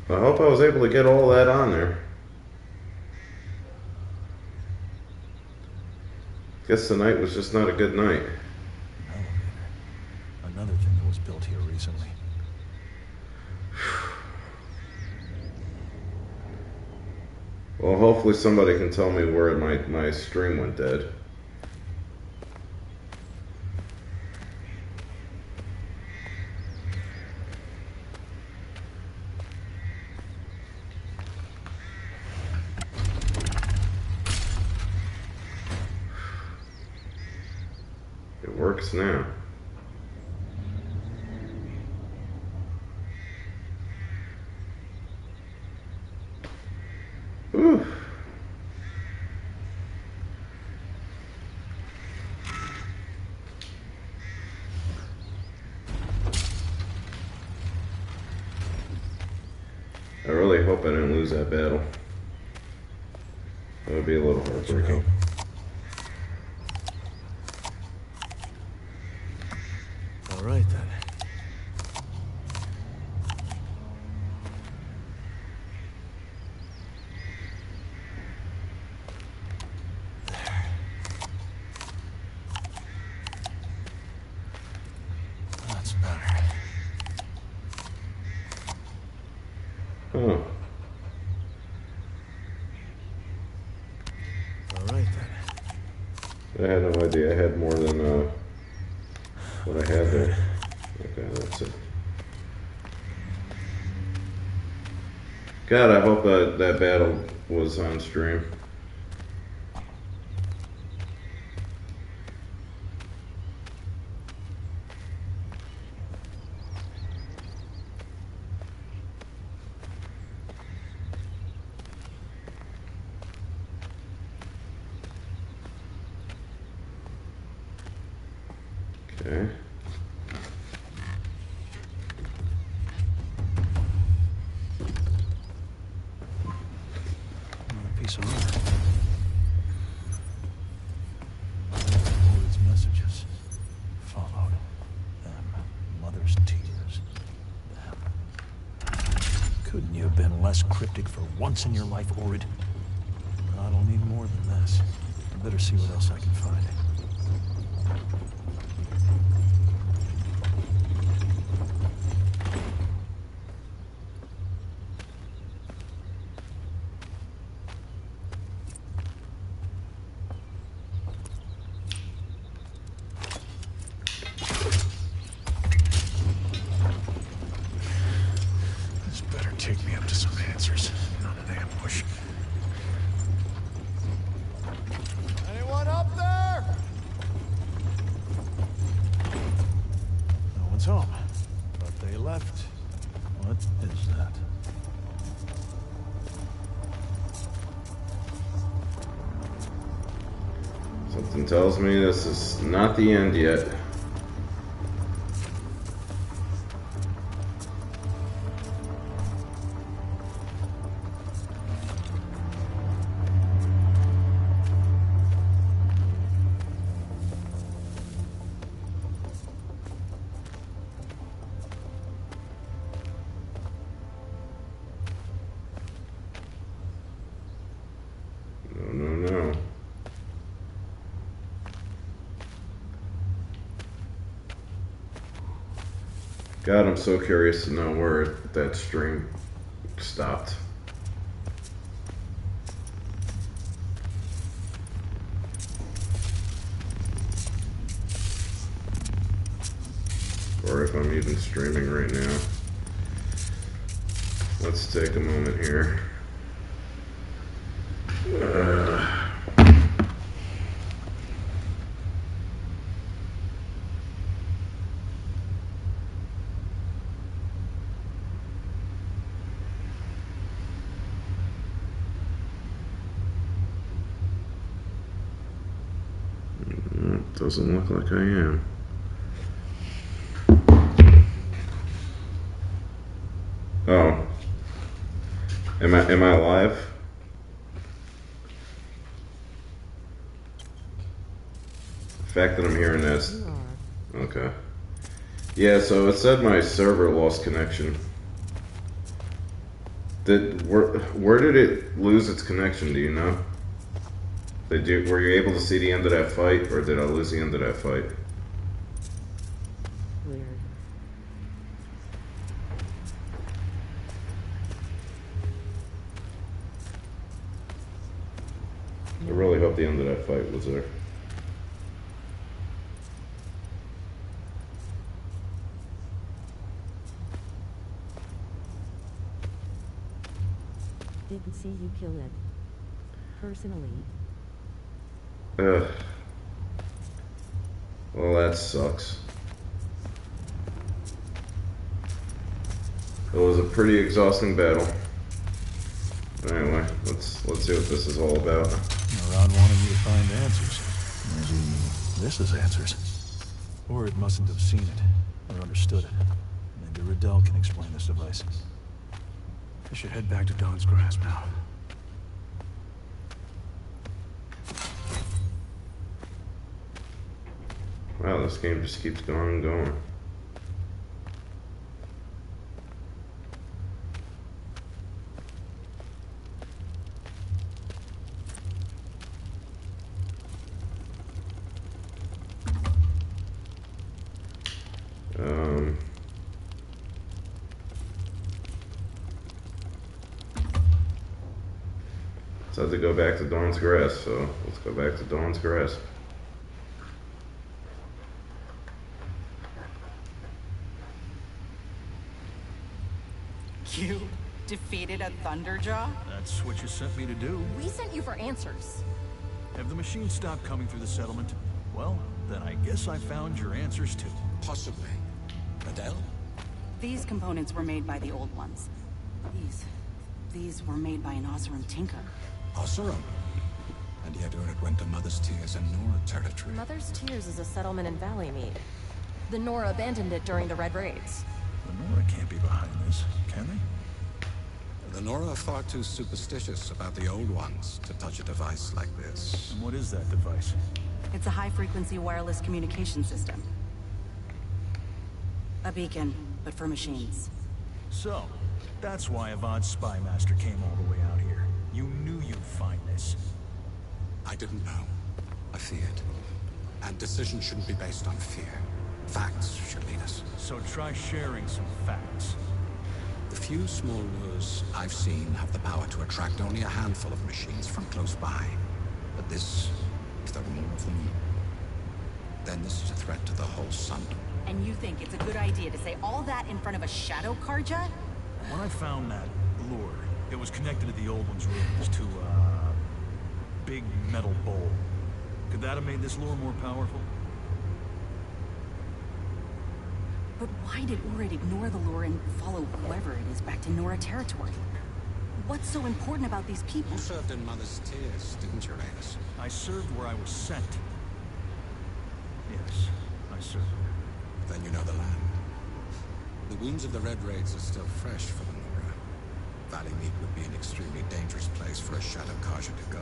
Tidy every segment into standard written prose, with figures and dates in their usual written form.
I hope I was able to get all that on there. Guess the night was just not a good night. An elevator. Another thing that was built here recently. Well, hopefully somebody can tell me where my stream went dead. It works now. Whew. I really hope I didn't lose that battle. That would be a little heartbreaking. All right then. That's better. Huh. All right then. I had no idea I had more than what I had there. Okay, that's it. God, I hope that battle was on stream. Okay. A piece of art. All its messages followed them. Mother's tears. Them. Couldn't you have been less cryptic for once in your life, Orid? God will need more than this. I better see what else I can find. This better take me up to some answers, not an ambush. Anyone up there? No one's home, but they left. What is that? Something tells me this is not the end yet. No. God, I'm so curious to know where that stream stopped. Or if I'm even streaming right now. Let's take a moment here. Doesn't look like I am. Oh. Am I live? The fact that I'm hearing this. Okay. Yeah, so it said my server lost connection. Where did it lose its connection? Do you know? Were you able to see the end of that fight, or did I lose the end of that fight? Weird. I really hope the end of that fight was there. Didn't see you kill it. Personally. Ugh. Well, that sucks. It was a pretty exhausting battle. Anyway, let's see what this is all about. Ron wanted me to find answers. Maybe this is answers. Or it mustn't have seen it, or understood it. Maybe Riddell can explain this device. I should head back to Dawn's Grasp now. Wow, this game just keeps going and going. So I have to go back to Dawn's Grasp, so let's go back to Dawn's Grasp. You defeated a Thunderjaw? That's what you sent me to do. We sent you for answers. Have the machines stopped coming through the settlement? Well, then I guess I found your answers too. Possibly. Adele? These components were made by the old ones. These were made by an Oseram tinker. Oseram? And yet it went to Mother's Tears and Nora territory. Mother's Tears is a settlement in Valleymead. The Nora abandoned it during the Red Raids. The Nora can't be behind this, can they? The Nora are far too superstitious about the old ones to touch a device like this. And what is that device? It's a high-frequency wireless communication system. A beacon, but for machines. So, that's why Avad's spy master came all the way out here. You knew you'd find this. I didn't know. I feared. And decisions shouldn't be based on fear. Facts should lead us. So try sharing some facts. The few small lures I've seen have the power to attract only a handful of machines from close by. But this, if there were more of them, then this is a threat to the whole Sundom. And you think it's a good idea to say all that in front of a shadow Karja? When I found that lure, it was connected to the old one's ruins to a big metal bowl. Could that have made this lure more powerful? But why did Urid ignore the lure and follow whoever it is back to Nora territory? What's so important about these people? You served in Mother's Tears, didn't you, Reyes? I served where I was sent. Yes, I served. Then you know the land. The wounds of the Red Raids are still fresh for the Nora. Valleymead would be an extremely dangerous place for a Shadow Karja to go.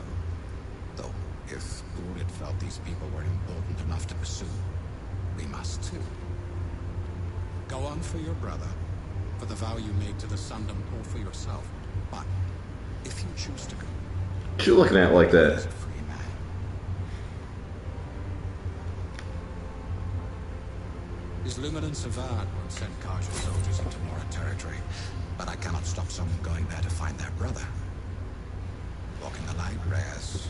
Though, if Urid felt these people were important enough to pursue, we must too. Go on for your brother, for the vow you made to the Sundom, or for yourself. But if you choose to go, What you looking at like he that? is a free man. His luminance Avad won't send Karja soldiers into Nora territory, but I cannot stop someone going there to find their brother. Walking the light, Reyes,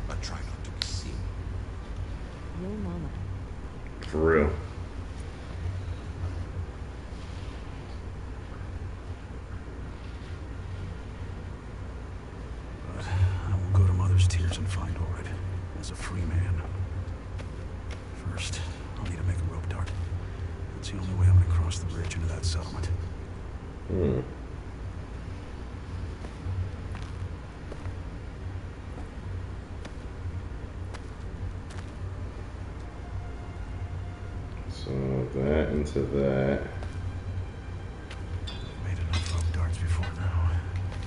but try not to be seen. Yo mama. For real. But I will go to Mother's Tears and find Urid as a free man. First, I'll need to make a rope dart. That's the only way I'm gonna cross the bridge into that settlement. So that into that. I've made enough rope darts before now.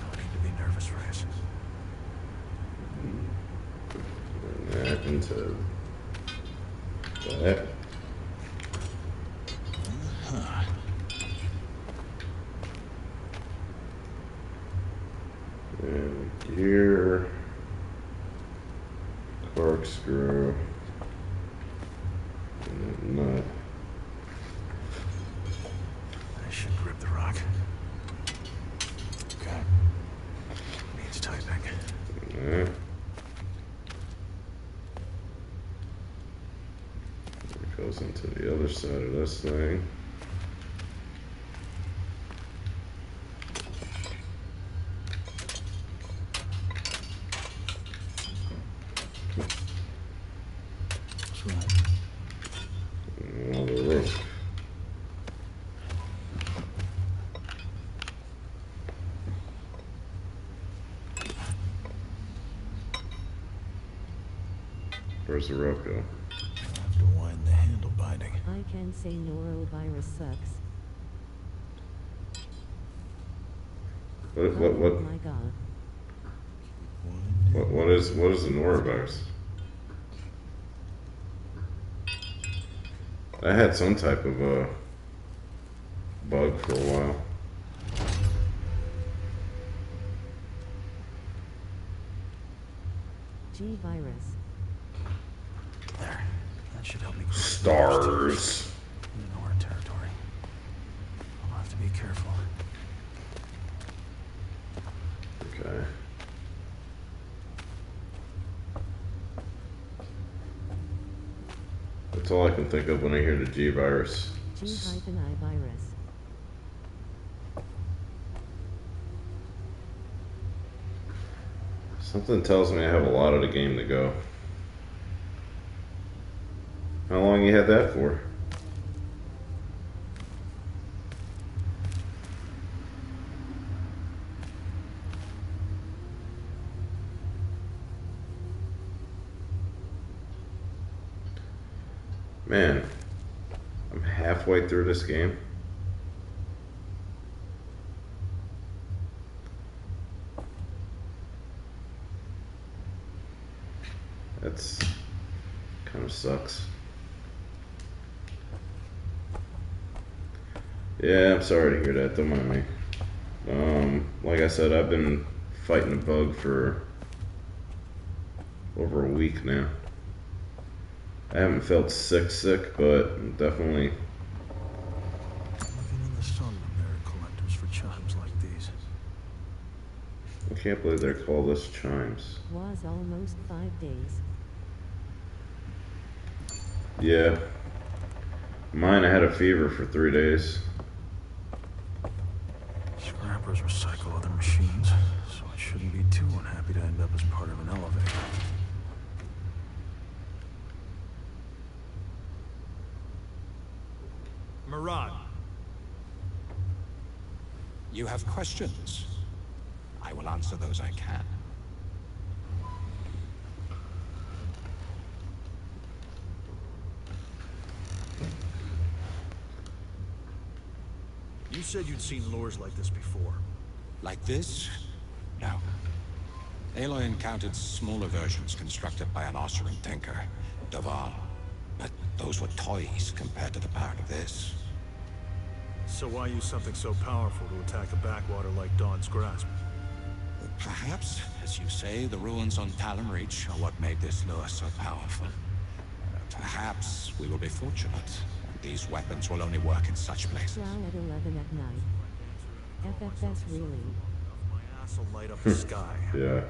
No need to be nervous, Reyes. And that into that. And gear, corkscrew, and a nut. I should grip the rock. Okay. Needs tightening. Alright. It goes into the other side of this thing. That's right. Another rope. Where's the rope go? I'll have to wind the handle binding. I can say norovirus sucks. What Oh my god. what is the norovirus? I had some type of a bug for a while. G virus. There. That should help me. Stars. In our territory. I'll have to be careful. Okay. That's all I can think of when I hear the G virus. G-I virus. Something tells me I have a lot of the game to go. How long you had that for? Man, I'm halfway through this game. That's kind of sucks. Yeah, I'm sorry to hear that. Don't mind me. Like I said, I've been fighting a bug for over a week now. I haven't felt sick, but definitely. Living in the sun, there are collectors for chimes like these. I can't believe they're called us chimes. Was almost 5 days. Yeah. Mine, I had a fever for 3 days. Scrappers recycle other machines, so I shouldn't be too unhappy to end up as part of an elevator. Murad, You have questions. I will answer those I can. You said you'd seen lures like this before. Like this? No. Aloy encountered smaller versions constructed by an Osirian thinker, Daval. But those were toys compared to the power of this. So why use something so powerful to attack a backwater like Dawn's Grasp? Perhaps, as you say, the ruins on Talon Reach are what made this lure so powerful. Perhaps we will be fortunate, and these weapons will only work in such places. Down at 11 at night. FFS really. My ass will light up the sky. Yeah.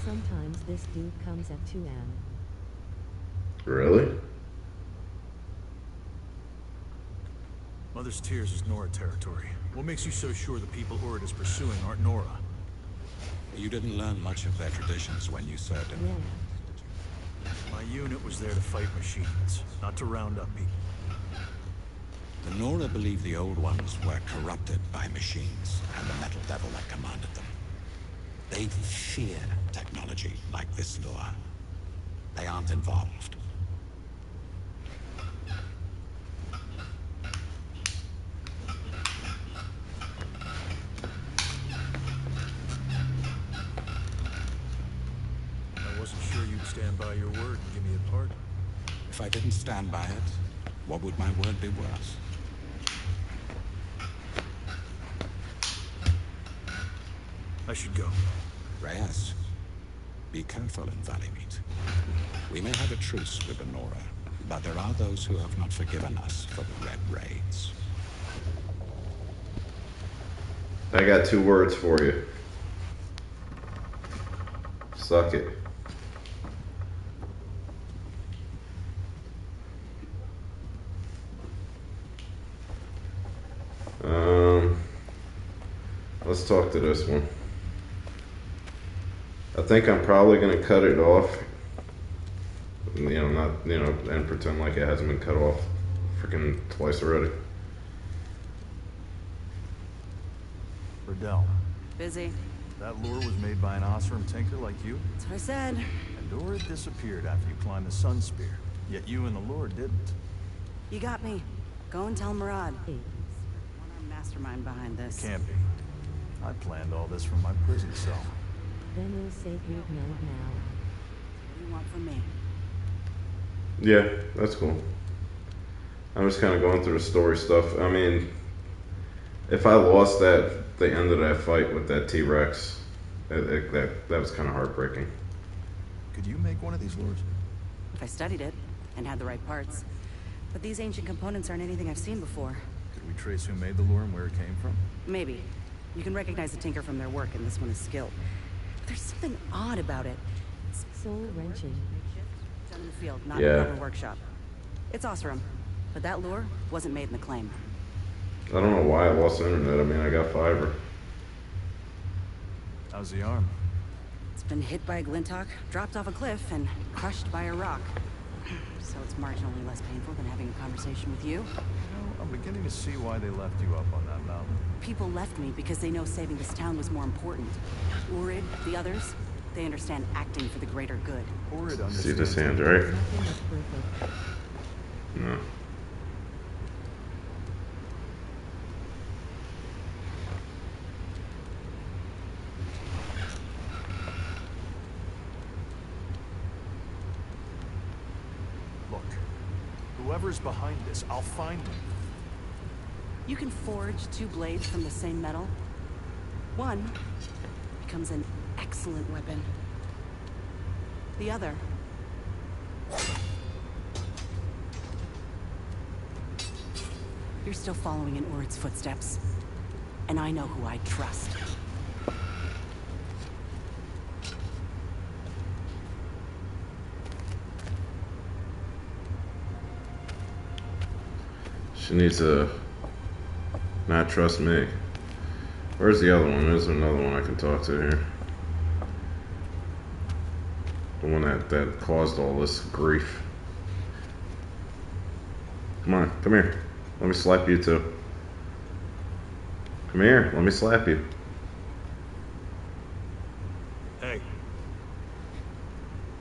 Sometimes this dude comes at 2 a.m. Really? Mother's Tears is Nora territory. What makes you so sure the people Urid is pursuing aren't Nora? You didn't learn much of their traditions when you served in them. Yeah. My unit was there to fight machines, not to round up people. The Nora believe the old ones were corrupted by machines and the metal devil that commanded them. They fear technology like this lure. They aren't involved. I wasn't sure you'd stand by your word and give me a pardon. If I didn't stand by it, What would my word be worth? I should go. Reyes, be careful in Valleymeet. We may have a truce with the Nora, but there are those who have not forgiven us for the Red Raids. I got 2 words for you. Suck it. Let's talk to this one. I think I'm probably gonna cut it off. And pretend like it hasn't been cut off freaking twice already. Riddell, Busy. that lure was made by an Osram tinker like you? That's what I said. And Dora disappeared after you climbed the Sun Spear. Yet you and the lure didn't. You got me. Go and tell Murad. Ace. One mastermind behind this. Can't be. I planned all this from my prison cell. Then you'll save your node now. What do you want from me? Yeah, that's cool. I'm just kind of going through the story stuff. I mean, if I lost the end of that fight with that T-Rex, that was kind of heartbreaking. Could you make one of these lures? If I studied it and had the right parts. But these ancient components aren't anything I've seen before. Could we trace who made the lure and where it came from? Maybe. You can recognize the tinker from their work, and this one is skilled. But there's something odd about it. It's Soul wrenching. done in the field, not Yeah. in a rubber workshop. It's Osram, but that lure wasn't made in the claim. I don't know why I lost the internet. I mean, I got fiber. How's the arm? It's been hit by a glintock, dropped off a cliff, and crushed by a rock. So it's marginally less painful than having a conversation with you. You know, I'm beginning to see why they left you up on that mountain. People left me because they know saving this town was more important. Urid, the others, they understand acting for the greater good. Or it See this understands hand, right? Nothing is perfect. No. Look, whoever's behind this, I'll find them. You can forge 2 blades from the same metal. One becomes an excellent weapon. The other... You're still following in Urid's footsteps. And I know who I trust. She needs to not trust me. Where's the other one? There's another one I can talk to here. The one that caused all this grief. Come on, come here. Let me slap you too. Come here, let me slap you. Hey,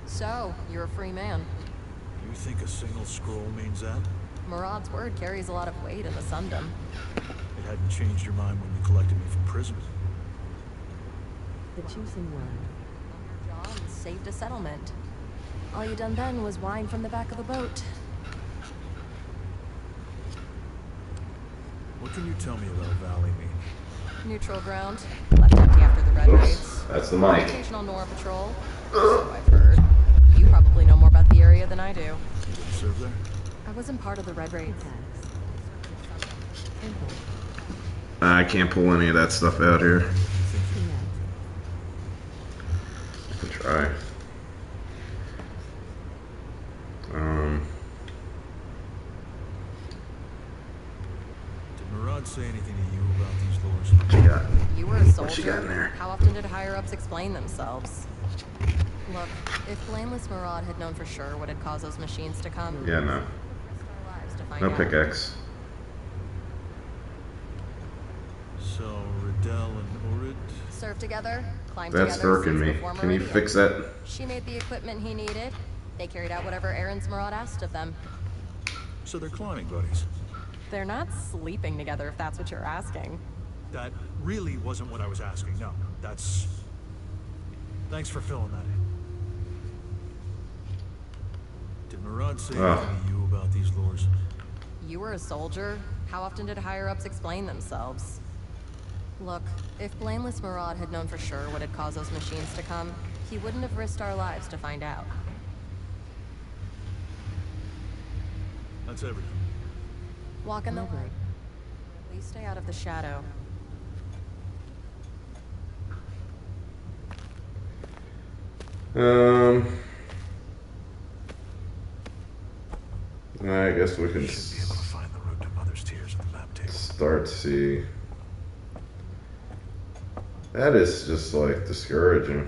So, you're a free man. you think a single scroll means that? Murad's word carries a lot of weight in the Sundom. It hadn't changed your mind when you collected me from prison. The chosen one. Your job saved a settlement. All you done then was whine from the back of the boat. What can you tell me about Valleymeet? Neutral ground. Left empty after the Red Oops, Raids. that's the mic. Occasional Nora patrol. So I've heard. You probably know more about the area than I do. You didn't serve there? I wasn't part of the Red Raids. Attacks. Temple. I can't pull any of that stuff out here. Connect. I can try. Did Murad say anything to you about these lures? What you got? You were a soldier. she got in there? How often did higher-ups explain themselves? Look, if blameless Murad had known for sure what had caused those machines to come, Yeah, no. we'd risk our lives to find No out. pickaxe. So, Riddell and Urid? Served together, climbed That's together irking since me. before Can you Meridian. fix that? She made the equipment he needed. They carried out whatever errands Murad asked of them. So they're climbing buddies. They're not sleeping together, if that's what you're asking. That really wasn't what I was asking, no. That's... Thanks for filling that in. Did Murad say Ah. anything to you about these lures? You were a soldier? How often did higher-ups explain themselves? Look, if Blameless Maraud had known for sure what had caused those machines to come, he wouldn't have risked our lives to find out. That's everything. Walk in the Never. light. At least stay out of the shadow. I guess we can Should be able to find the route to Mother's Tears on the map table. start to see. That is just like discouraging.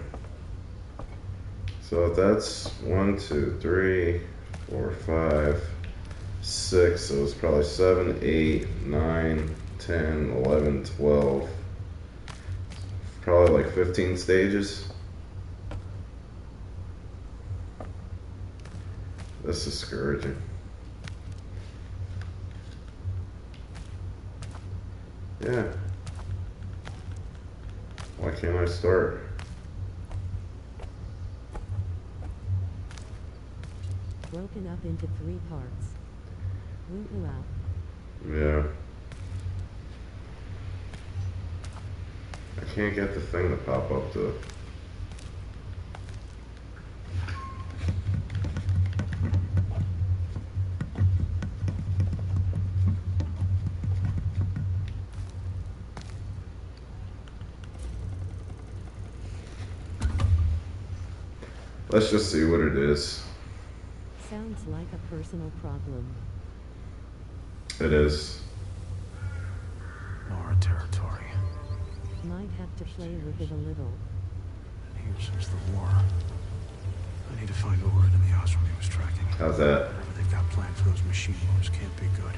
So that's 1, 2, 3, 4, 5, 6. So it's probably 7, 8, 9, 10, 11, 12. Probably like 15 stages. That's discouraging. Yeah. Why can't I start? Broken up into 3 parts. Woo out. Yeah. I can't get the thing to pop up to. Let's just see what it is. Sounds like a personal problem. It is. Nora territory. Might have to play with it a little. Here since the war. I need to find Orin and the Osram he was tracking. How's that? Whatever they've got planned for those machine motors can't be good.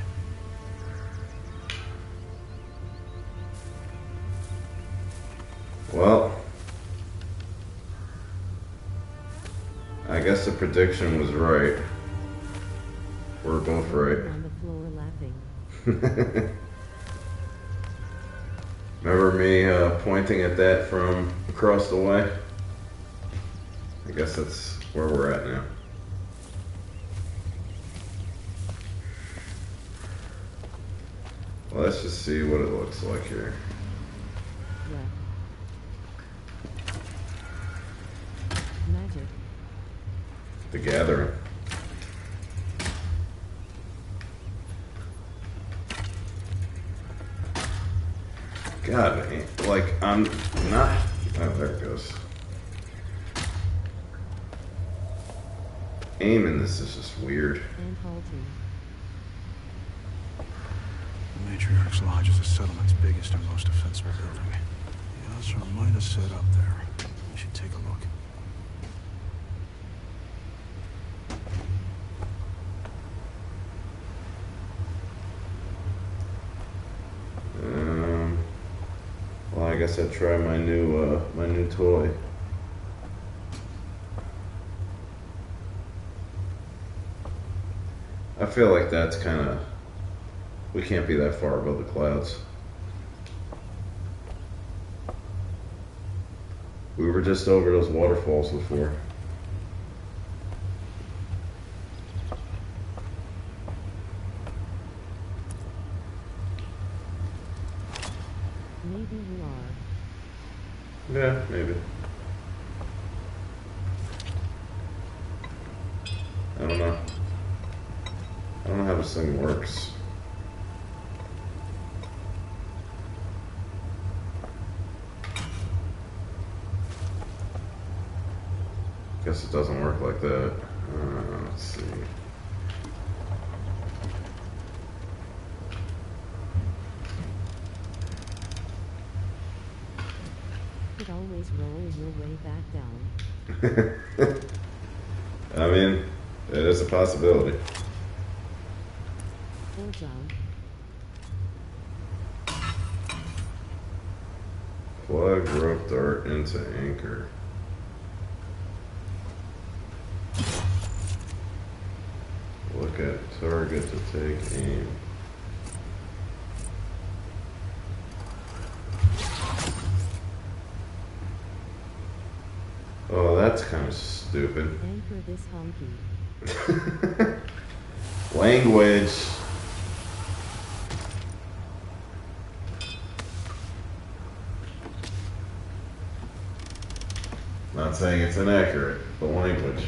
Well, I guess the prediction was right. We're both right. On the floor laughing. Remember me pointing at that from across the way? I guess that's where we're at now. Well, let's just see what it looks like here. Yeah. Magic. The Gathering. God, man, like, I'm not... Oh, there it goes. Aiming this is just weird. And halting. The Matriarch's Lodge is the settlement's biggest and most defensible building. The Osram might have set up there. We should take a look. Well, I guess I'd try my new toy. I feel like that's kind of... We can't be that far above the clouds. We were just over those waterfalls before. Maybe you are. Yeah, maybe. I don't know. I don't know how this thing works. Guess it doesn't work like that. Let's see. Could always roll your way back down. I mean, it is a possibility. Or jump. Plug rope dart into anchor. Look at target to take aim. Oh, that's kind of stupid. Anchor this honky. Language. not saying it's inaccurate, the language.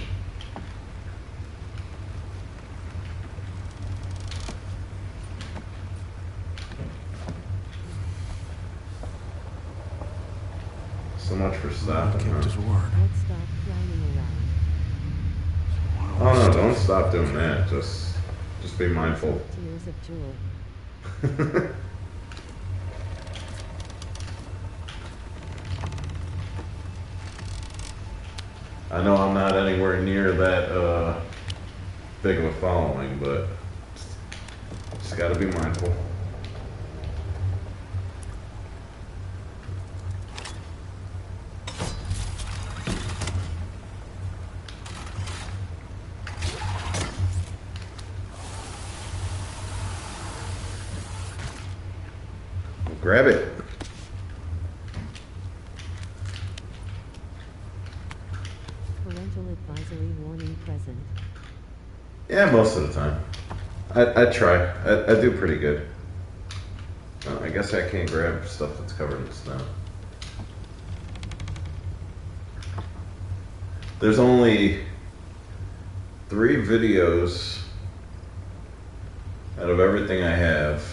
So much for stopping. Kept his word. Let's stop clowning around. Oh no, don't stop doing that. Just be mindful. Tears of joy. I know I'm not anywhere near that big of a following, but just gotta be mindful. Grab it. Parental advisory warning present. Yeah, most of the time. I try. I do pretty good. I guess I can't grab stuff that's covered in snow. There's only 3 videos out of everything I have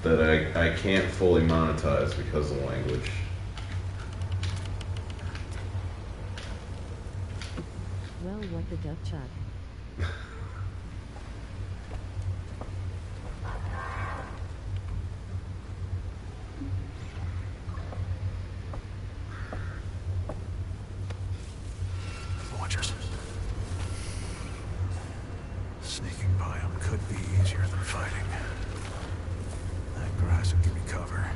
that I can't fully monetize because of the language. Well, what the duck chuck. Watchers. Sneaking by them could be easier than fighting. That grass will give me cover.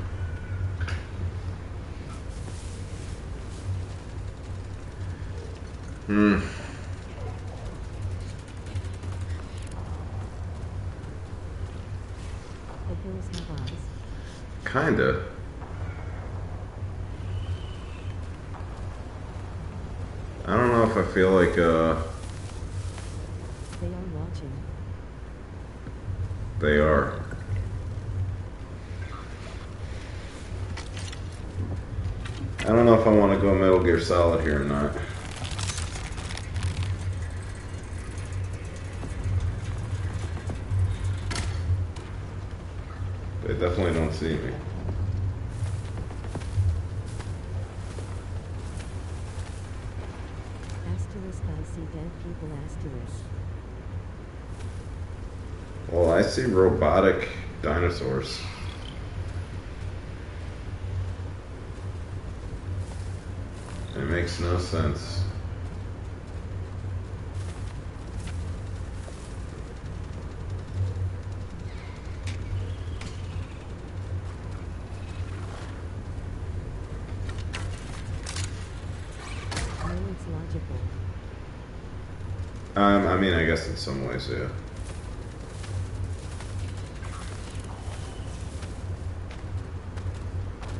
The hills have eyes. Kinda. I don't know if I feel like They are watching. they are. I don't know if I want to go Metal Gear Solid here or not. They definitely don't see me. Asterisk, I see dead people, asterisk. Well, I see robotic dinosaurs. It makes no sense. No, it's logical. I mean, I guess in some ways, yeah.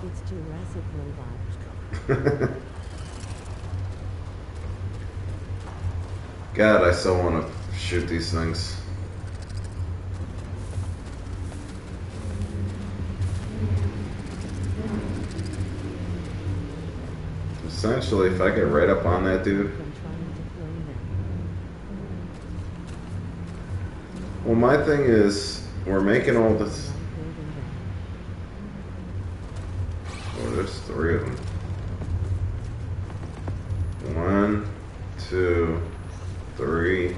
It's Jurassic robot. God, I so want to shoot these things. Essentially, if I get right up on that dude. From trying to clone them. Well, my thing is, we're making all this. Like building them. Oh, there's 3 of them. 1, 2, 3.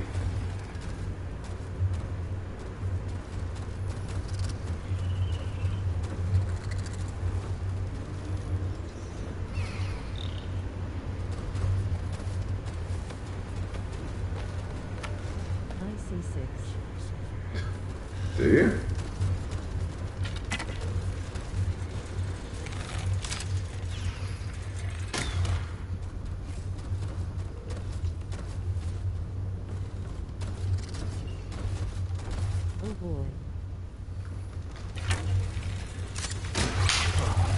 I see 6. Do you? Oh boy.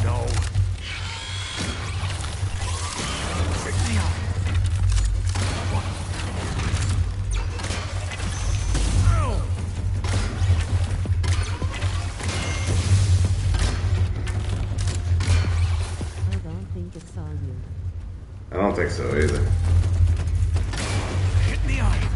No. Pick me up. I don't think it's on so either. Hit the eye.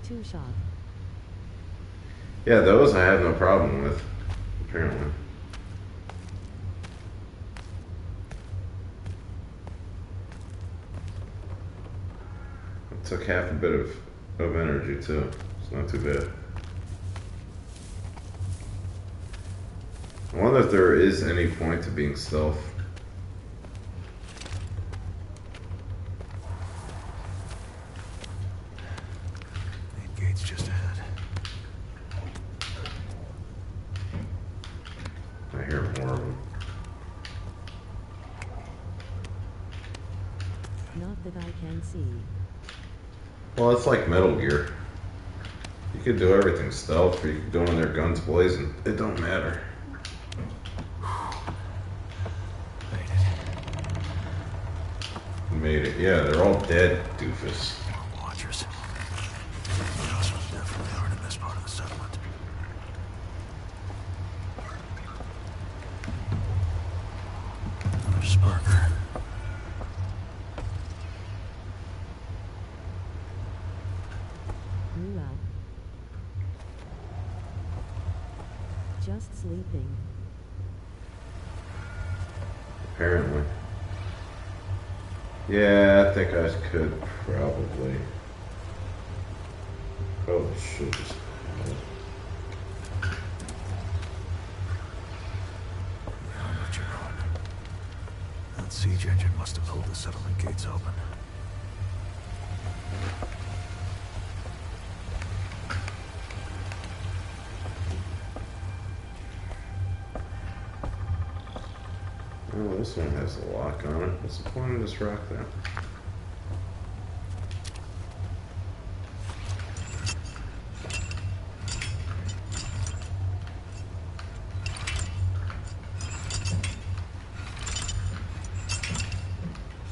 Two shot. Yeah, those I have no problem with, apparently. It took half a bit of energy too. It's not too bad. I wonder if there is any point to being stealth. Main gate's just ahead. I hear more of them. Not that I can see. Well, it's like Metal Gear. You could do everything stealth, or you could go in there guns blazing. It don't matter. Made it. Yeah, they're all dead, doofus. Watchers. The Osmonds definitely aren't in this part of the settlement. There's Sparker. Blew out. Just sleeping. Apparently. Yeah, I think I could probably. Oh shit. But you're on. That siege engine must have pulled the settlement gates open. Oh, this one has a lock on it. What's the point of this rock then?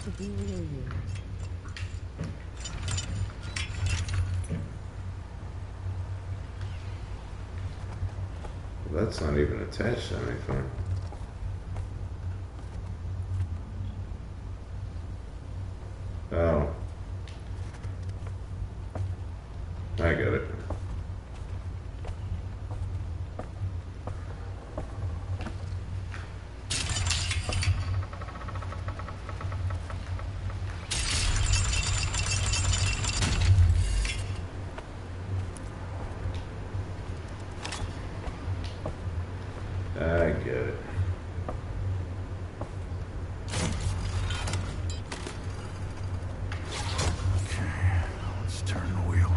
To be near you. Well, that's not even attached to anything. Oh. I get it. I get it. Let's turn the wheel.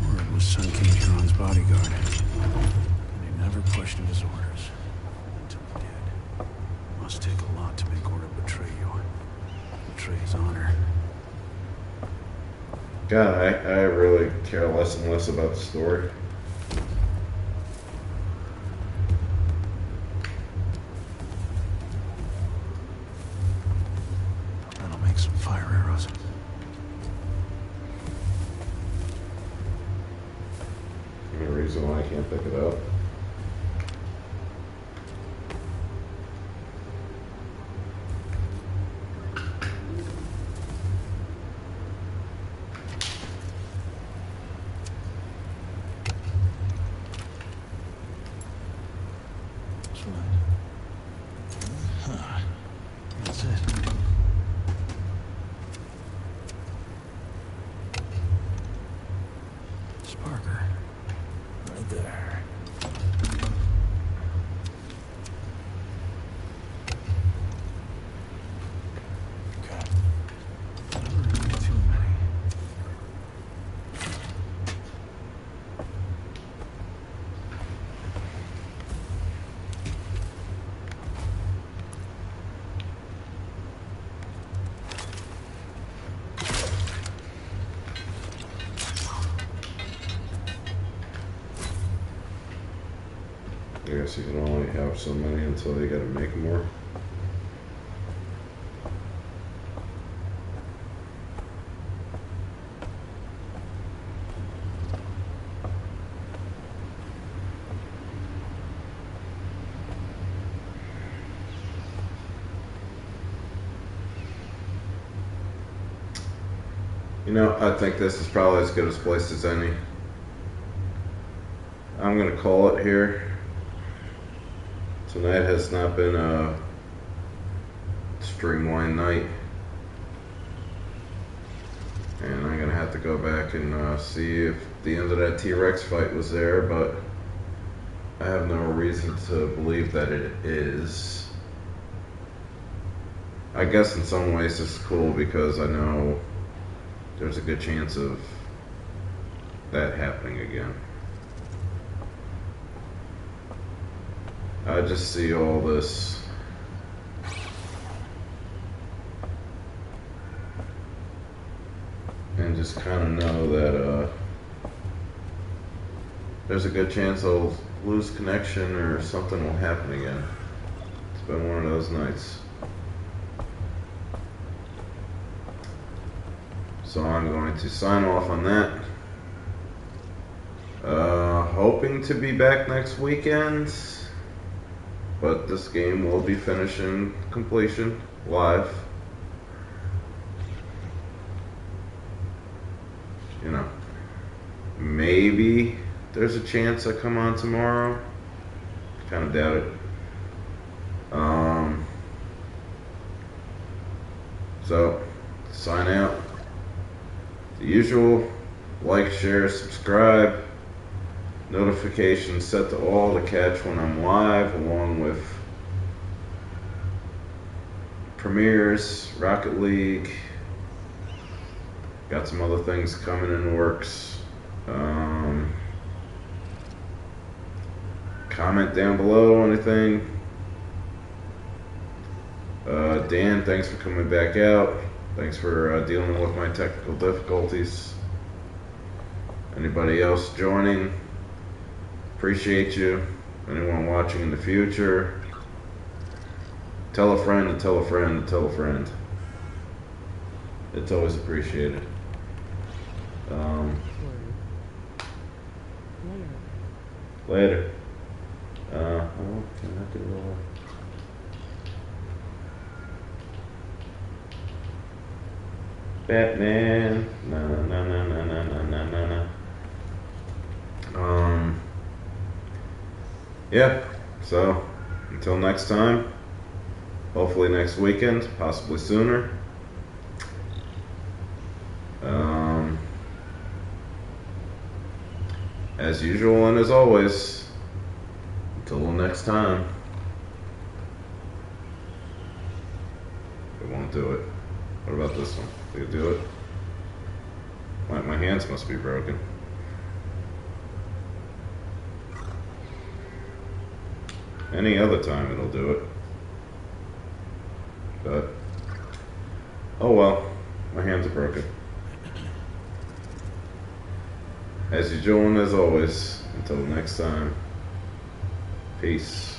Word was Sun King John's bodyguard. And he never questioned his orders. Until he did. Must take a lot to make order betray you. Betray his honor. God, I really care less and less about the story. That'll make some fire arrows. Any reason why I can't pick it up? That's it. Sparker. Right there. Okay. Never really too many. I guess you can only have so many until you gotta make more. You know, I think this is probably as good a place as any. I'm gonna call it here. Tonight has not been a streamlined night, and I'm gonna have to go back and see if the end of that T-Rex fight was there, but I have no reason to believe that it is. I guess in some ways this is cool because I know there's a good chance of that happening again. I just see all this and just kind of know that there's a good chance I'll lose connection or something will happen again. It's been one of those nights. So I'm going to sign off on that. Hoping to be back next weekend, but this game will be finishing completion live. You know, maybe there's a chance I come on tomorrow. Kind of doubt it. So, sign out. The usual, like, share, subscribe, notifications set to all to catch when I'm live, along with premieres, Rocket League, got some other things coming in the works. Comment down below, anything. Dan, thanks for coming back out. Thanks for dealing with my technical difficulties. Anybody else joining, appreciate you. Anyone watching in the future, tell a friend and tell a friend and tell a friend. It's always appreciated. Later. Can I do Batman? No. Yeah, so until next time, hopefully next weekend, possibly sooner. As usual and as always, until next time, it won't do it. What about this one? Did it do it? My hands must be broken. Any other time it'll do it. But, oh well, my hands are broken. As usual and as always, until next time, peace.